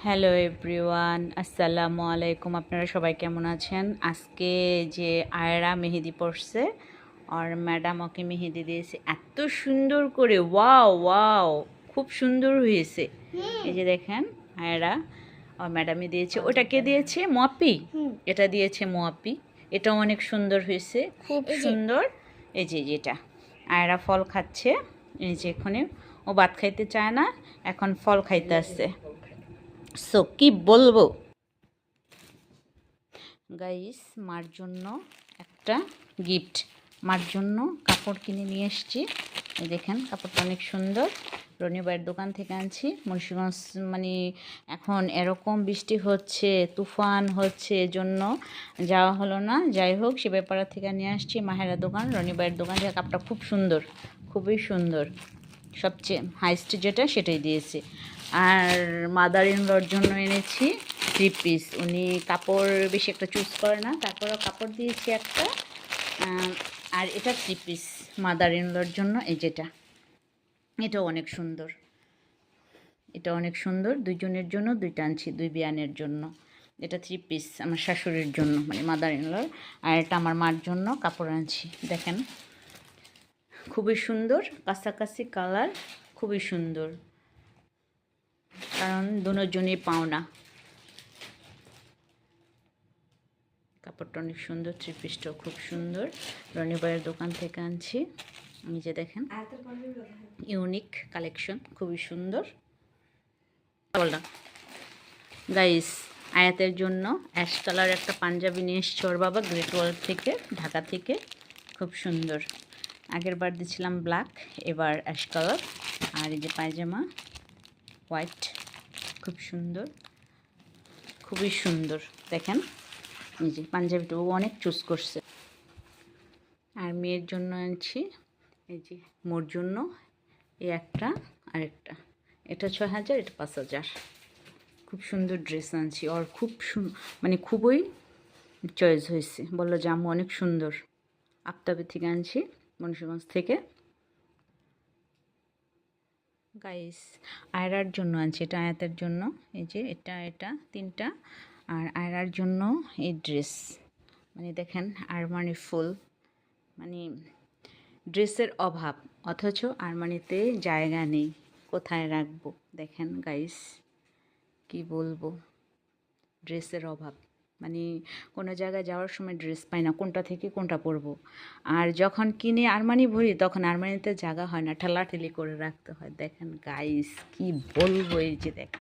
Hello everyone, আসসালামু আলাইকুম। আপনারা সবাই কেমন আছেন? আজকে যে আয়রা মেহেদি পড়ছে আর ম্যাডাম ওকে মেহেদি দিয়েছে এত সুন্দর করে। ওয়াও ওয়াও, খুব সুন্দর হয়েছে। এই যে দেখেন, আয়রা আর ম্যাডামই দিয়েছে। ওটা কে দিয়েছে? মোয়াপ্পি। এটা দিয়েছে মোয়াপ্পি। এটাও অনেক সুন্দর হয়েছে, খুব সুন্দর। এই যে যেটা আয়রা ফল খাচ্ছে, এই যে এখানে ও ভাত খাইতে চায় না, এখন ফল খাইতে আসছে। সো কি বলবো গাইস, মার জন্য একটা গিফট। মার জন্য কাপড় কিনে নিয়ে এসেছি। এই দেখেন, কাপড়টা অনেক সুন্দর। রনিবাইয়ের দোকান থেকে আনছি। মুন্সিগঞ্জ মানে এখন এরকম বৃষ্টি হচ্ছে, তুফান হচ্ছে, এজন্য যাওয়া হলো না। যাই হোক, সে ব্যাপার থেকে নিয়ে আসছি মাহেরা দোকান, রনিবাইয়ের দোকান থেকে। কাপড়টা খুব সুন্দর, খুবই সুন্দর। সবচেয়ে হাইস্ট যেটা সেটাই দিয়েছে। আর মাদার ইন লর জন্য এনেছি 3 পিস। উনি কাপড় বেশি একটা চুজ করে না, তারপরেও কাপড় দিয়েছি একটা। আর এটা 3 পিস মাদার ইন লর জন্য। এই যেটা, এটাও অনেক সুন্দর। এটা অনেক সুন্দর। দুইজনের জন্য দুইটা আনছি, দুই বিয়ানের জন্য। এটা 3 পিস আমার শাশুড়ির জন্য, মানে মাদার ইন লর। আর এটা আমার মার জন্য কাপড় আনছি। দেখেন, খুবই সুন্দর, কাছাকাছি কালার, খুবই সুন্দর। কারণ দুজনই পাওনা। কাপড়টা অনেক সুন্দর, 3 পিসটাও খুব সুন্দর। রনিবাইয়ের দোকান থেকে আনছি। এই যে দেখেন, ইউনিক কালেকশন, খুবই সুন্দর। বললাম গাইস, আয়াতের জন্য অ্যাশ কালার একটা পাঞ্জাবি নিয়ে এসছে ওর বাবা গ্রেট ওয়াল থেকে, ঢাকা থেকে। খুব সুন্দর। আগের বার দিয়েছিলাম ব্ল্যাক, এবার অ্যাশ কালার। আর এই যে পায়জামা হোয়াইট, খুব সুন্দর, খুবই সুন্দর। দেখেন, এই যে পাঞ্জাবিটাও অনেক চুজ করছে। আর মেয়ের জন্য আনছি, এই যে মোর জন্য এই একটা, আরেকটা। এটা 6,000, এটা 5,000। খুব সুন্দর ড্রেস আনছি। আর খুব মানে খুবই চয়েস হয়েছে। বললো যে আম্মু অনেক সুন্দর। আফতাবের থেকে আনছি, মুন্সিগঞ্জ থেকে। গাইস, আয়রার জন্য আনছি, এটা আয়াতের জন্য। এই যে এটা, এটা 3টা। আর আয়রার জন্য এই ড্রেস। মানে দেখেন, আরমানি ফুল, মানে ড্রেসের অভাব, অথচ আরমানিতে জায়গা নেই, কোথায় রাখবো। দেখেন গাইস, কি বলবো, ড্রেসের অভাব। মানে কোনো জায়গায় যাওয়ার সময় ড্রেস পাই না, কোনটা থেকে কোনটা পরবো। আর যখন কিনে আরমানি ভরি, তখন আরমানিতে জায়গা হয় না, ঠেলাঠেলি করে রাখতে হয়। দেখেন গাইস, কি বলবো, এই যে দেখেন